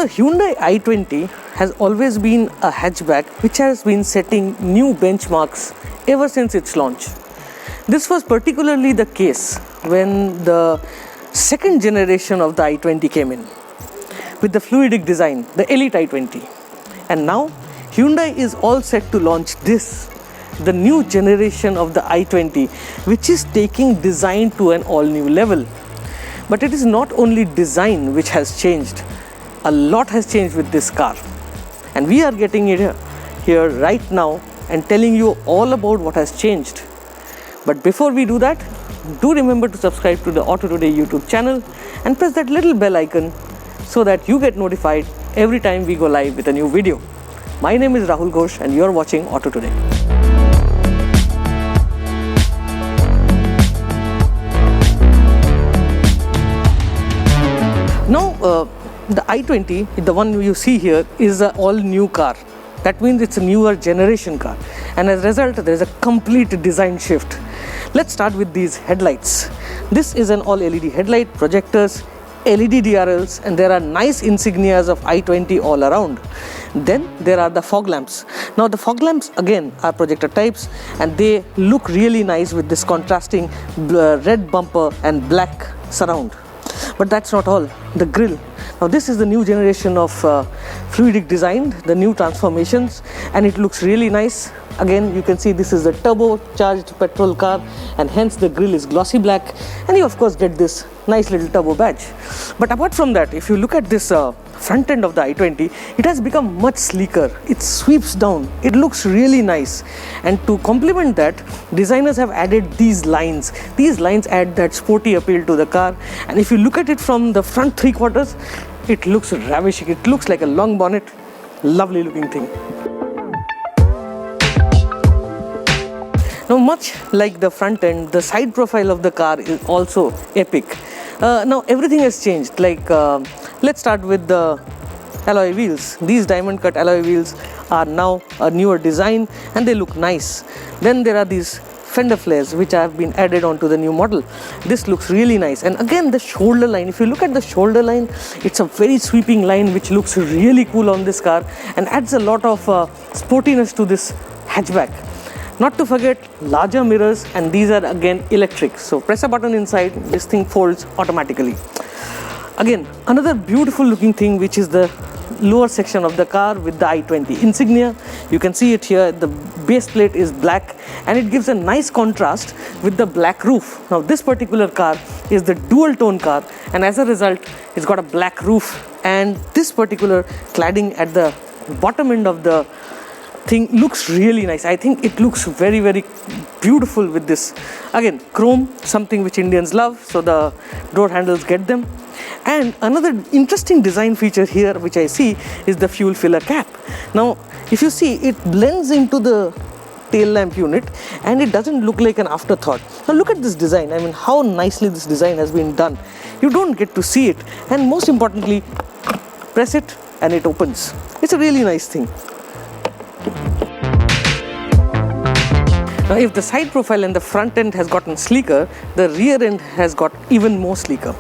the Hyundai i20 has always been a hatchback which has been setting new benchmarks ever since its launch. This was particularly the case when the second generation of the i20 came in with the fluidic design, the Elite i20. And now Hyundai is all set to launch this, the new generation of the i20, which is taking design to an all-new level. But it is not only design which has changed. A lot has changed with this car, and we are getting it here right now and telling you all about what has changed. But before we do that, do remember to subscribe to the Auto Today YouTube channel and press that little bell icon so that you get notified every time we go live with a new video. My name is Rahul Ghosh and you are watching Auto Today. Now, the i20, the one you see here, is an all-new car. That means it's a newer generation car, and as a result there is a complete design shift. Let's start with these headlights. This is an all-LED headlight, projectors, LED DRLs, and there are nice insignias of i20 all around. Then there are the fog lamps. Now the fog lamps again are projector types, and they look really nice with this contrasting red bumper and black surround. But that's not all. The grille. Now this is the new generation of fluidic design, the new transformations, and it looks really nice. Again, you can see this is a turbocharged petrol car, and hence the grille is glossy black, and you of course get this nice little turbo badge. But apart from that, if you look at this front end of the i20, it has become much sleeker. It sweeps down. It looks really nice. And to complement that, designers have added these lines. These lines add that sporty appeal to the car. And if you look at it from the front three quarters, it looks ravishing. It looks like a long bonnet. Lovely looking thing. Now, much like the front end, the side profile of the car is also epic. Now everything has changed. Like let's start with the alloy wheels. These diamond cut alloy wheels are now a newer design and they look nice. Then there are these fender flares which have been added onto the new model. This looks really nice. And again, the shoulder line, if you look at the shoulder line, it's a very sweeping line which looks really cool on this car and adds a lot of sportiness to this hatchback. Not to forget larger mirrors, and these are again electric. So press a button inside, this thing folds automatically. Again, another beautiful looking thing, which is the lower section of the car with the i20 insignia. You can see it here. The base plate is black and it gives a nice contrast with the black roof. Now this particular car is the dual tone car, and as a result it's got a black roof, and this particular cladding at the bottom end of the thing looks really nice. I think it looks very, very beautiful with this. Again, chrome, something which Indians love, so the door handles get them. And another interesting design feature here which I see is the fuel filler cap. Now if you see, it blends into the tail lamp unit and it doesn't look like an afterthought. Now look at this design. I mean, how nicely this design has been done. You don't get to see it, and most importantly, press it and it opens. It's a really nice thing. Now if the side profile and the front end has gotten sleeker, the rear end has got even more sleeker.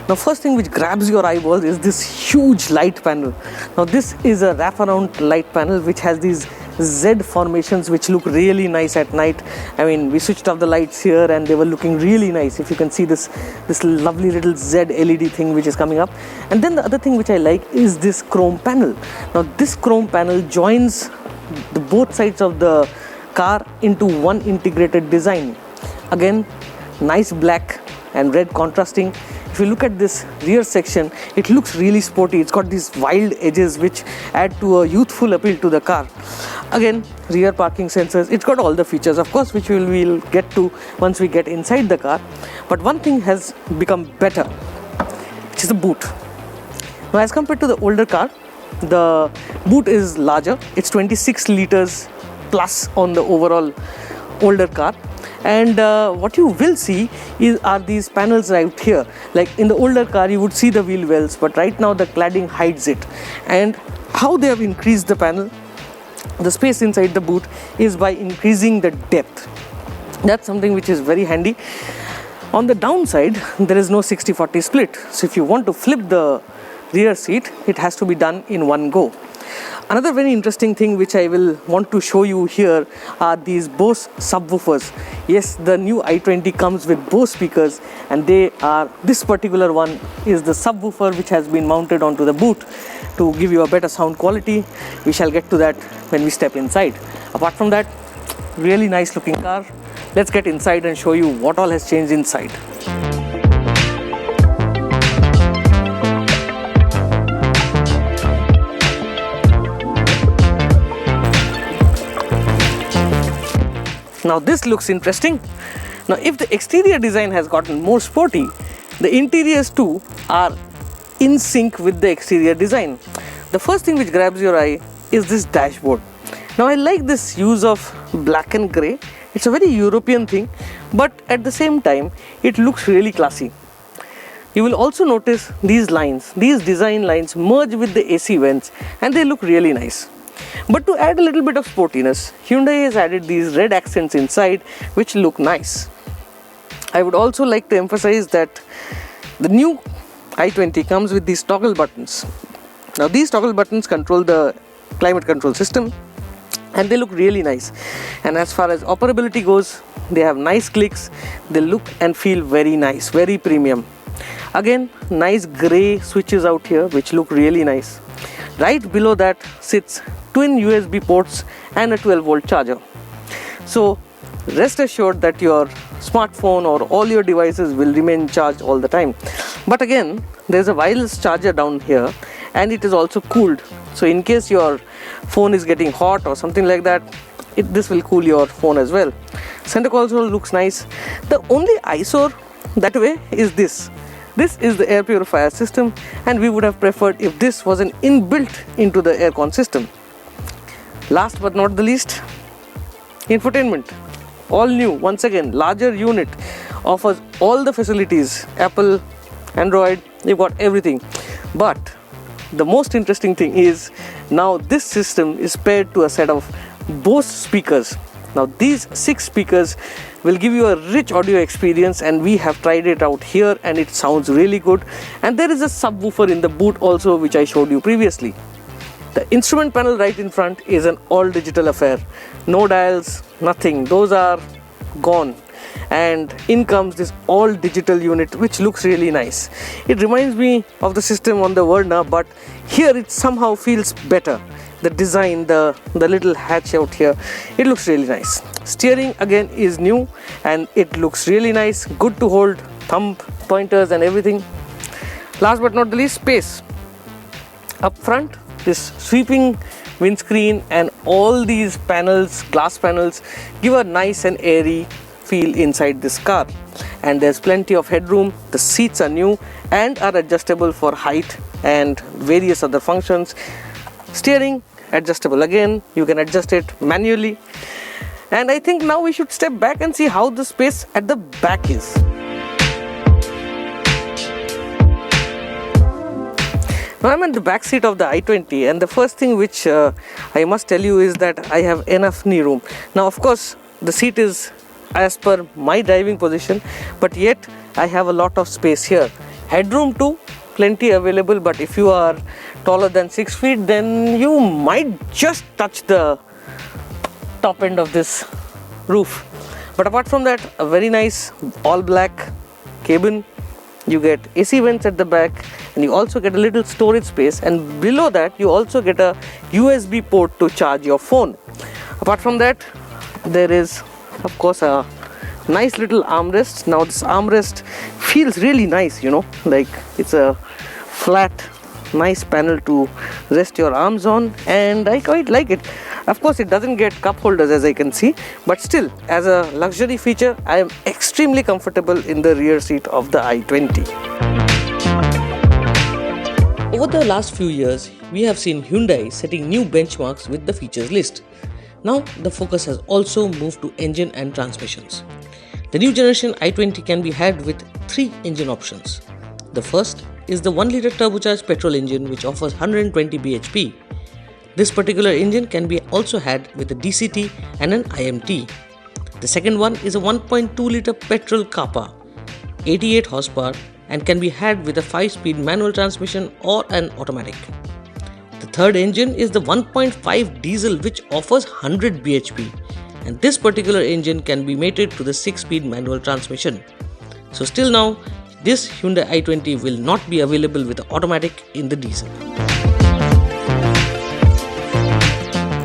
Now first thing which grabs your eyeballs is this huge light panel. Now this is a wraparound light panel which has these Z formations which look really nice at night. I mean, we switched off the lights here and they were looking really nice. If you can see this lovely little Z LED thing which is coming up. And then the other thing which I like is this chrome panel. Now this chrome panel joins the both sides of the car into one integrated design. Again, nice black and red contrasting. If you look at this rear section, it looks really sporty. It's got these wild edges which add to a youthful appeal to the car. Again, rear parking sensors. It's got all the features, of course, which we'll get to once we get inside the car. But one thing has become better, which is the boot. Now as compared to the older car, the boot is larger. It's 26 liters plus on the overall older car, and what you will see are these panels right here. Like in the older car you would see the wheel wells, but right now the cladding hides it. And how they have increased the panel, the space inside the boot, is by increasing the depth. That's something which is very handy. On the downside, there is no 60-40 split, so if you want to flip the rear seat, it has to be done in one go. Another very interesting thing which I will want to show you here are these Bose subwoofers. Yes, the new i20 comes with Bose speakers, and this particular one is the subwoofer which has been mounted onto the boot to give you a better sound quality. We shall get to that when we step inside. Apart from that, really nice looking car. Let's get inside and show you what all has changed inside. Now this looks interesting. Now if the exterior design has gotten more sporty, the interiors too are in sync with the exterior design. The first thing which grabs your eye is this dashboard. Now I like this use of black and grey. It's a very European thing, but at the same time it looks really classy. You will also notice these lines, these design lines merge with the AC vents, and they look really nice. But to add a little bit of sportiness, Hyundai has added these red accents inside which look nice. I would also like to emphasize that the new i20 comes with these toggle buttons. Now these toggle buttons control the climate control system, and they look really nice. And as far as operability goes, they have nice clicks. They look and feel very nice, very premium. Again, nice grey switches out here which look really nice. Right below that sits twin USB ports and a 12-volt charger. So rest assured that your smartphone or all your devices will remain charged all the time. But again, there's a wireless charger down here, and it is also cooled. So in case your phone is getting hot or something like that, this will cool your phone as well. Center console looks nice. The only eyesore that way is this. This is the air purifier system, and we would have preferred if this was an inbuilt into the aircon system. Last but not the least, infotainment. All new, once again, larger unit, offers all the facilities. Apple, Android, you've got everything. But the most interesting thing is now this system is paired to a set of Bose speakers. Now these 6 speakers will give you a rich audio experience, and we have tried it out here and it sounds really good. And there is a subwoofer in the boot also, which I showed you previously. The instrument panel right in front is an all digital affair. No dials, nothing. Those are gone. And in comes this all digital unit which looks really nice. It reminds me of the system on the Verna, but here it somehow feels better. The design, the little hatch out here, it looks really nice. Steering again is new and it looks really nice. Good to hold thumb pointers and everything. Last but not the least, space. Up front, this sweeping windscreen and all these panels, glass panels, give a nice and airy feel inside this car. And there's plenty of headroom. The seats are new and are adjustable for height and various other functions. Steering adjustable again, you can adjust it manually. And I think now we should step back and see how the space at the back is. Now I'm at the back seat of the i20, and the first thing which I must tell you is that I have enough knee room. Now of course the seat is as per my driving position, but yet I have a lot of space here. Headroom too, plenty available, but if you are taller than 6 feet, then you might just touch the top end of this roof. But apart from that, a very nice all black cabin. You get AC vents at the back, and you also get a little storage space, and below that you also get a USB port to charge your phone. Apart from that, there is of course a nice little armrest. Now this armrest feels really nice, you know, like it's a flat nice panel to rest your arms on, and I quite like it. Of course it doesn't get cup holders as I can see, but still as a luxury feature I am extremely comfortable in the rear seat of the i20. Over the last few years we have seen Hyundai setting new benchmarks with the features list. Now the focus has also moved to engine and transmissions. The new generation i20 can be had with 3 engine options. The first is the 1-litre turbocharged petrol engine which offers 120 bhp. This particular engine can be also had with a DCT and an IMT. The second one is a 1.2-litre petrol Kappa, 88 horsepower, and can be had with a 5-speed manual transmission or an automatic. The third engine is the 1.5 diesel, which offers 100 bhp, and this particular engine can be mated to the 6-speed manual transmission. So still now, this Hyundai i20 will not be available with the automatic in the diesel.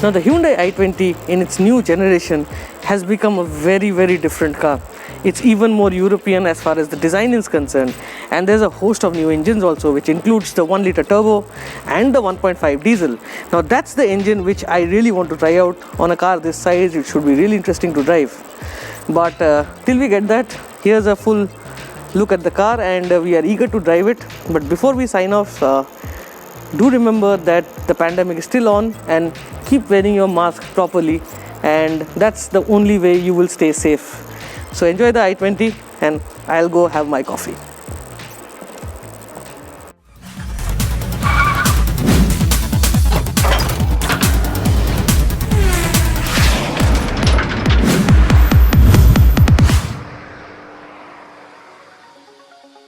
Now the Hyundai i20 in its new generation has become a very different car. It's even more European as far as the design is concerned, and there's a host of new engines also, which includes the 1-liter turbo and the 1.5 diesel. Now that's the engine which I really want to try out on a car this size. It should be really interesting to drive. But till we get that, here's a full look at the car, and we are eager to drive it. But before we sign off, do remember that the pandemic is still on, and keep wearing your mask properly, and that's the only way you will stay safe. So enjoy the i20, and I'll go have my coffee.